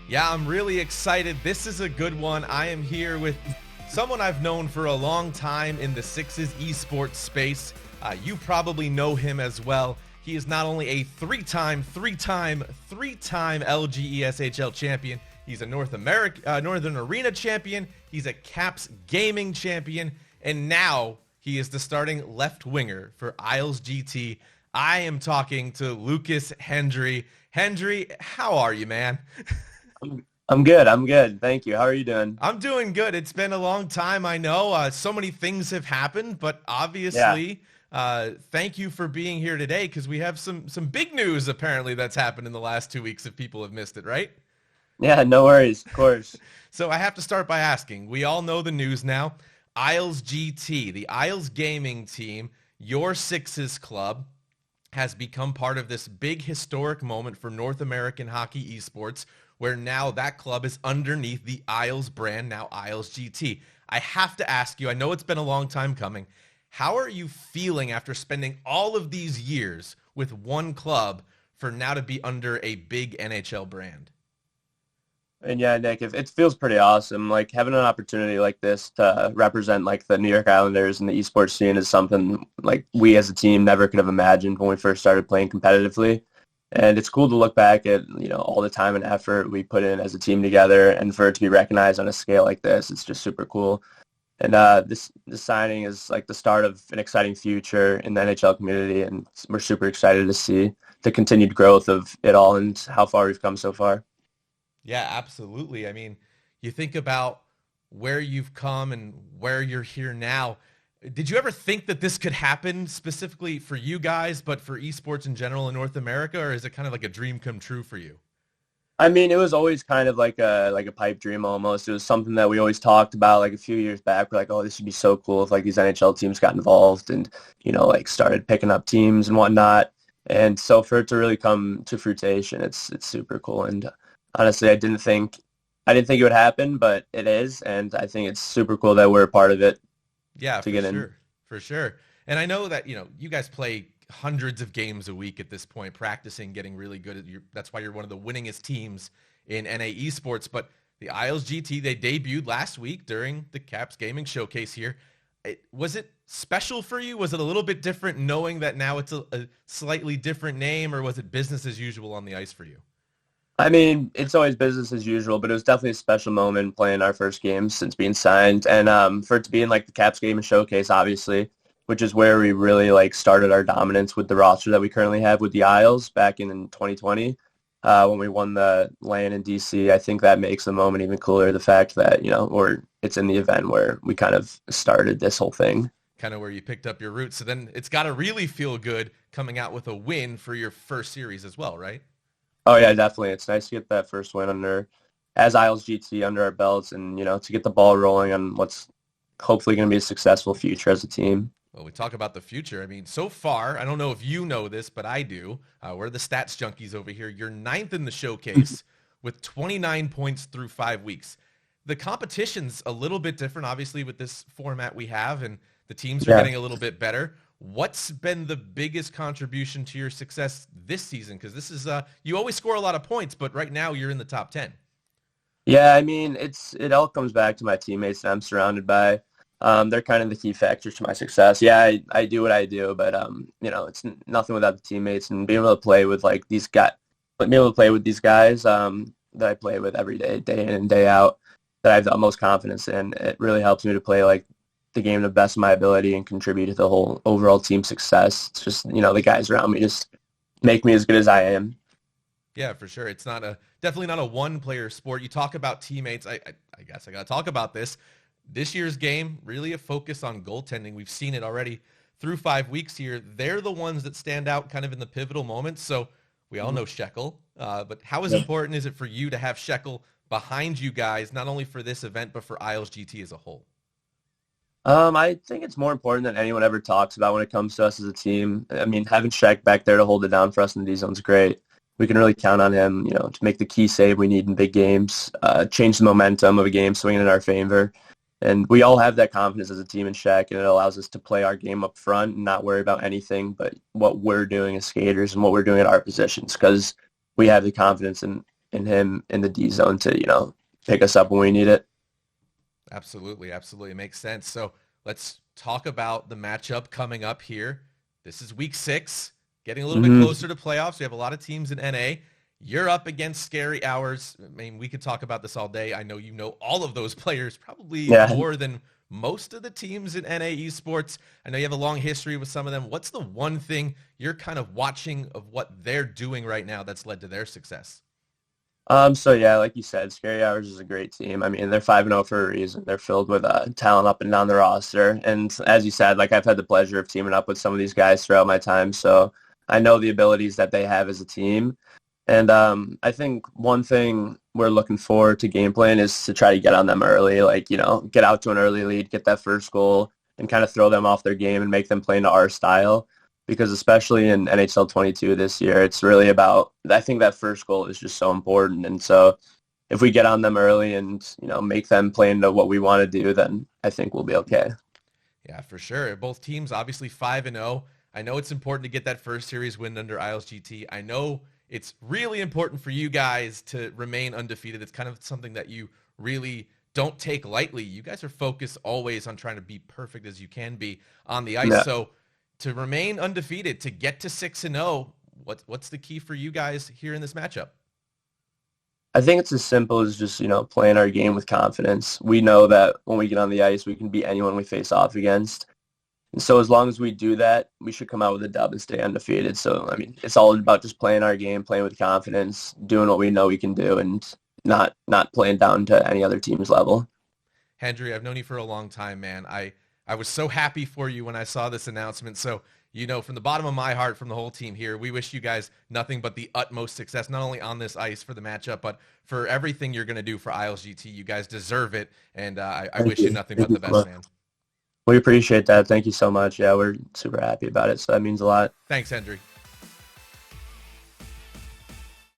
Yeah, I'm really excited. This is a good one. I am here with someone I've known for a long time in the Sixes esports space. You probably know him as well. He is not only a three-time LGESHL champion, he's a Northern Arena champion, he's a Caps Gaming champion, and now he is the starting left winger for IslesGT. I am talking to Lucas Hendry. Hendry, how are you, man? I'm good. I'm good. Thank you. How are you doing? I'm doing good. It's been a long time, I know. So many things have happened, but Yeah. obviously, thank you for being here today because we have some big news apparently that's happened in the last 2 weeks if people have missed it, right? Yeah, no worries. Of course. So I have to start by asking, we all know the news now. Isles GT, the Isles Gaming team, your Sixes club, has become part of this big historic moment for North American hockey esports, where now that club is underneath the Isles brand, now Isles GT. I have to ask you, I know it's been a long time coming, how are you feeling after spending all of these years with one club for now to be under a big NHL brand? And yeah, Nick, it feels pretty awesome. Like having an opportunity like this to represent like the New York Islanders and the esports scene is something like we as a team never could have imagined when we first started playing competitively. And it's cool to look back at, all the time and effort we put in as a team together, and for it to be recognized on a scale like this, it's just super cool. And this signing is like the start of an exciting future in the NHL community, and we're super excited to see the continued growth of it all and how far we've come so far. Yeah, absolutely. I mean, you think about where you've come and where you're here now. Did you ever think that this could happen specifically for you guys, but for esports in general in North America, or is it kind of like a dream come true for you? I mean, it was always kind of like a pipe dream almost. It was something that we always talked about like a few years back. We're like, oh, this would be so cool if like these NHL teams got involved and, like started picking up teams and whatnot. And so for it to really come to fruition, it's super cool. And honestly, I didn't think it would happen, but it is. And I think it's super cool that we're a part of it Yeah, to for get in. sure. For sure. And I know that, you guys play hundreds of games a week at this point, practicing, getting really good at that's why you're one of the winningest teams in NA esports. But the Isles GT, they debuted last week during the Caps Gaming Showcase here. Was it special for you? Was it a little bit different knowing that now it's a slightly different name, or was it business as usual on the ice for you? I mean, it's always business as usual, but it was definitely a special moment playing our first game since being signed. And for it to be in like the Caps Game and Showcase, obviously, which is where we really like started our dominance with the roster that we currently have with the Isles back in 2020 when we won the LAN in DC. I think that makes the moment even cooler. The fact that, or it's in the event where we kind of started this whole thing. Kind of where you picked up your roots. So then it's got to really feel good coming out with a win for your first series as well, right? Oh yeah, definitely. It's nice to get that first win as Isles GT under our belts, and to get the ball rolling on what's hopefully going to be a successful future as a team. Well, we talk about the future. I mean, so far, I don't know if you know this, but I do. We're the stats junkies over here. You're ninth in the showcase with 29 points through 5 weeks. The competition's a little bit different, obviously, with this format we have, and the teams are Yeah. getting a little bit better. What's been the biggest contribution to your success this season? Because this is, you always score a lot of points, but right now you're in the top 10. Yeah, I mean, it all comes back to my teammates that I'm surrounded by. They're kind of the key factors to my success. Yeah, I do what I do, but it's nothing without the teammates and being able to play with like these guys, being able to play with these guys that I play with every day, day in and day out, that I have the utmost confidence in. It really helps me to play like the game to the best of my ability and contribute to the whole overall team success. It's just, the guys around me just make me as good as I am. Yeah, for sure. It's definitely not a one-player sport. You talk about teammates. I guess I got to talk about this. This year's game, really a focus on goaltending. We've seen it already through 5 weeks here. They're the ones that stand out kind of in the pivotal moments. So we all know Shekel, but how is important is it for you to have Shekel behind you guys, not only for this event, but for Isles GT as a whole? I think it's more important than anyone ever talks about when it comes to us as a team. I mean, having Shaq back there to hold it down for us in the D zone is great. We can really count on him, to make the key save we need in big games, change the momentum of a game, swing it in our favor. And we all have that confidence as a team in Shaq, and it allows us to play our game up front and not worry about anything but what we're doing as skaters and what we're doing at our positions, because we have the confidence in and him in the D zone to, pick us up when we need it. Absolutely, absolutely. It makes sense. So let's talk about the matchup coming up here. This is week 6, getting a little bit Hmm. closer to playoffs. We have a lot of teams in NA. You're up against Scary Hours. I mean, we could talk about this all day. I know you know all of those players, probably Yeah. more than most of the teams in NA esports. I know you have a long history with some of them. What's the one thing you're kind of watching of what they're doing right now that's led to their success? So yeah, like you said, Scary Hours is a great team. I mean, they're 5-0 for a reason. They're filled with talent up and down the roster. And as you said, like I've had the pleasure of teaming up with some of these guys throughout my time. So I know the abilities that they have as a team. And I think one thing we're looking forward to game plan is to try to get on them early, like, get out to an early lead, get that first goal, and kind of throw them off their game and make them play into our style. Because especially in NHL 22 this year, it's really about, I think that first goal is just so important. And so if we get on them early and, make them play into what we want to do, then I think we'll be okay. Yeah, for sure. Both teams obviously 5-0. I know it's important to get that first series win under IslesGT. I know it's really important for you guys to remain undefeated. It's kind of something that you really don't take lightly. You guys are focused always on trying to be perfect as you can be on the ice. Yeah. So to remain undefeated, to get to 6-0, what's the key for you guys here in this matchup? I think it's as simple as just, playing our game with confidence. We know that when we get on the ice, we can beat anyone we face off against. And so as long as we do that, we should come out with a dub and stay undefeated. So, I mean, it's all about just playing our game, playing with confidence, doing what we know we can do, and not playing down to any other team's level. Hendry, I've known you for a long time, man. I was so happy for you when I saw this announcement. So, from the bottom of my heart, from the whole team here, we wish you guys nothing but the utmost success, not only on this ice for the matchup, but for everything you're going to do for IslesGT. You guys deserve it, and I wish you nothing but Thank the you so best, much. man. We appreciate that. Thank you so much. Yeah, we're super happy about it. So that means a lot. Thanks, Hendry.